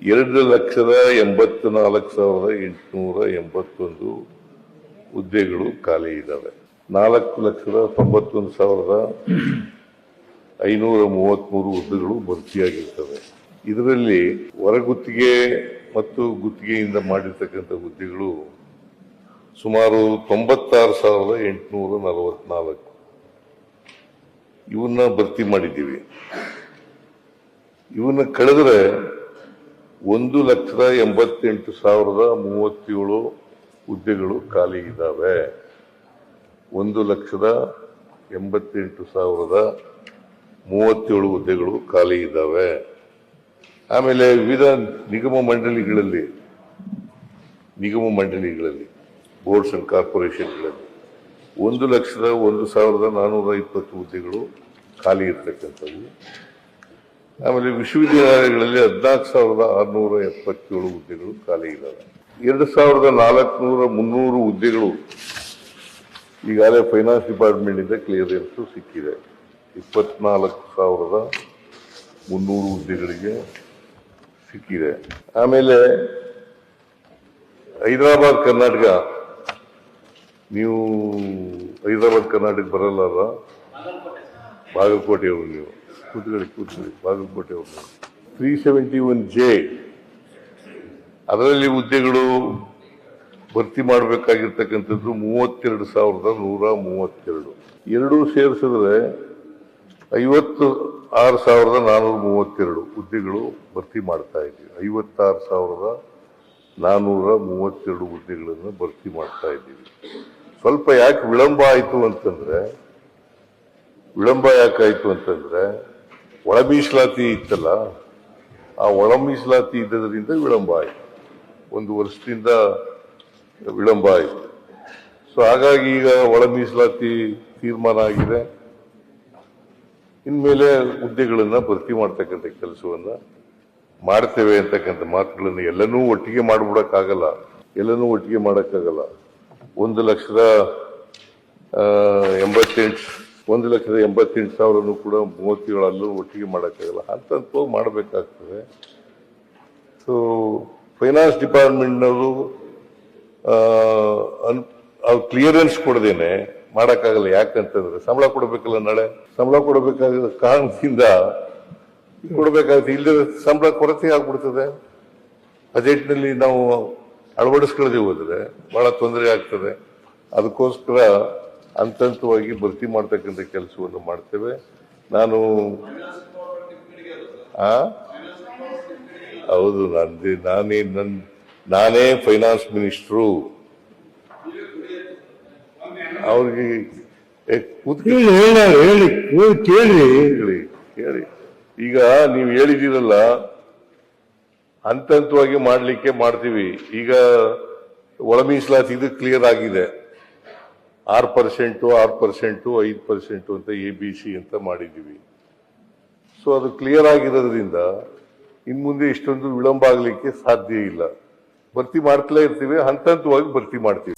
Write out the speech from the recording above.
2,84,881 ಹುದ್ದೆಗಳು ಖಾಲಿ ಇದ್ದಾವೆ. 4,91,533 ಹುದ್ದೆಗಳು ಭರ್ತಿಯಾಗಿರ್ತವೆ. ಇದರಲ್ಲಿ ಹೊರಗುತ್ತಿಗೆ ಮತ್ತು ಗುತ್ತಿಗೆಯಿಂದ ಮಾಡಿರ್ತಕ್ಕಂಥ ಹುದ್ದೆಗಳು ಸುಮಾರು 96,844 ಇವನ್ನ ಭರ್ತಿ ಮಾಡಿದ್ದೀವಿ. ಇವನ್ನ ಕಳೆದ್ರೆ 1,88,037 ಹುದ್ದೆಗಳು ಖಾಲಿ ಇದ್ದಾವೆ. 1,88,037 ಹುದ್ದೆಗಳು ಖಾಲಿ ಇದ್ದಾವೆ. ಆಮೇಲೆ ವಿವಿಧ ನಿಗಮ ಮಂಡಳಿಗಳಲ್ಲಿ ಬೋರ್ಡ್ಸ್ ಅಂಡ್ ಕಾರ್ಪೊರೇಷನ್ಗಳಲ್ಲಿ 1,01,420 ಹುದ್ದೆಗಳು ಖಾಲಿ ಇರ್ತಕ್ಕಂಥವು. ಆಮೇಲೆ ವಿಶ್ವವಿದ್ಯಾಲಯಗಳಲ್ಲಿ 14,677 ಹುದ್ದೆಗಳು ಖಾಲಿ ಇದ್ದಾವೆ. 2,400 ಹುದ್ದೆಗಳು ಈಗಾಗಲೇ ಫೈನಾನ್ಸ್ ಡಿಪಾರ್ಟ್ಮೆಂಟ್ ಇಂದ ಕ್ಲಿಯರೆನ್ಸ್ ಸಿಕ್ಕಿದೆ. 24,300 ಹುದ್ದೆಗಳಿಗೆ ಸಿಕ್ಕಿದೆ. ಆಮೇಲೆ ಹೈದರಾಬಾದ್ ಕರ್ನಾಟಕ, ನೀವು ಹೈದರಾಬಾದ್ ಕರ್ನಾಟಕ ಬರಲ್ಲ, ಬಾಗಲಕೋಟೆಯವರು ನೀವು, ಕೂತ್ಕೊಳ್ಳಿ ಬಾಗಲಕೋಟೆಯವರು. 371J ಅದರಲ್ಲಿ ಹುದ್ದೆಗಳು ಭರ್ತಿ ಮಾಡಬೇಕಾಗಿರ್ತಕ್ಕಂಥದ್ದು 32,132. ಎರಡೂ ಸೇರಿಸಿದ್ರೆ 56,432 ಹುದ್ದೆಗಳು ಭರ್ತಿ ಮಾಡ್ತಾ ಇದ್ದೀವಿ. 56,432 ಹುದ್ದೆಗಳನ್ನು ಭರ್ತಿ ಮಾಡ್ತಾ ಇದ್ದೀವಿ. ಸ್ವಲ್ಪ ಯಾಕೆ ವಿಳಂಬ ಆಯಿತು ಅಂತಂದ್ರೆ ಒಳ ಮೀಸಲಾತಿ ಇತ್ತಲ್ಲ, ಆ ಒಳ ಮೀಸಲಾತಿ ಇದ್ದದರಿಂದ ವಿಳಂಬ ಆಯಿತು. 1 ವರ್ಷದಿಂದ ವಿಳಂಬ ಆಯಿತು. ಸೊ ಹಾಗಾಗಿ ಈಗ ಒಳ ಮೀಸಲಾತಿ ತೀರ್ಮಾನ ಆಗಿದೆ. ಇನ್ಮೇಲೆ ಹುದ್ದೆಗಳನ್ನ ಭರ್ತಿ ಮಾಡ್ತಕ್ಕಂಥ ಕೆಲಸವನ್ನ ಮಾಡ್ತೇವೆ ಅಂತಕ್ಕಂಥ ಮಾತುಗಳನ್ನು ಎಲ್ಲನೂ ಒಟ್ಟಿಗೆ ಮಾಡಕ್ಕಾಗಲ್ಲ. 1,88,000 ಕೂಡ 37 ಅಲ್ಲೂ ಒಟ್ಟಿಗೆ ಮಾಡಕ್ಕಾಗಲ್ಲ. ಹಂತವಾಗಿ ಮಾಡಬೇಕಾಗ್ತದೆ. ಸೊ ಫೈನಾನ್ಸ್ ಡಿಪಾರ್ಟ್ಮೆಂಟ್ನವರು ಕ್ಲಿಯರೆನ್ಸ್ ಕೊಡದೇನೆ ಮಾಡಕ್ಕಾಗಲ್ಲ. ಯಾಕಂತಂದ್ರೆ ಸಂಬಳ ಕೊಡಬೇಕಲ್ಲ, ನಾಳೆ ಸಂಬಳ ಕೊಡಬೇಕಾದ ಕಾರಣದಿಂದ ಕೊಡಬೇಕಾಗುತ್ತೆ. ಇಲ್ಲದ ಸಂಬಳ ಕೊರತೆ ಆಗ್ಬಿಡ್ತದೆ. ಬಜೆಟ್ನಲ್ಲಿ ನಾವು ಅಳವಡಿಸ್ಕೊಳ್ಳದೆ ಹೋದ್ರೆ ಬಹಳ ತೊಂದರೆ ಆಗ್ತದೆ. ಅದಕ್ಕೋಸ್ಕರ ಹಂತವಾಗಿ ಭರ್ತಿ ಮಾಡ್ತಕ್ಕಂಥ ಕೆಲಸವನ್ನು ಮಾಡ್ತೇವೆ. ಹೌದು, ನಾನೇ ಫೈನಾನ್ಸ್ ಮಿನಿಸ್ಟ್ರು. ಅವ್ರಿಗೆ ಹೇಳಿ ಈಗ ನೀವು ಹೇಳಿದಿರಲ್ಲ, ಹಂತವಾಗಿ ಮಾಡ್ಲಿಕ್ಕೆ ಮಾಡ್ತೀವಿ. ಈಗ ಒಳ ಮೀಸಲಾತಿ ಇದು ಕ್ಲಿಯರ್ ಆಗಿದೆ. 6%, 5% ಅಂತ ABC ಅಂತ ಮಾಡಿದ್ದೀವಿ. ಸೊ ಅದು ಕ್ಲಿಯರ್ ಆಗಿರೋದ್ರಿಂದ ಇನ್ ಮುಂದೆ ಇಷ್ಟೊಂದು ವಿಳಂಬ ಆಗ್ಲಿಕ್ಕೆ ಸಾಧ್ಯ ಇಲ್ಲ. ಭರ್ತಿ ಮಾಡ್ತಲೇ ಇರ್ತೀವಿ, ಹಂತವಾಗಿ ಭರ್ತಿ ಮಾಡ್ತೀವಿ.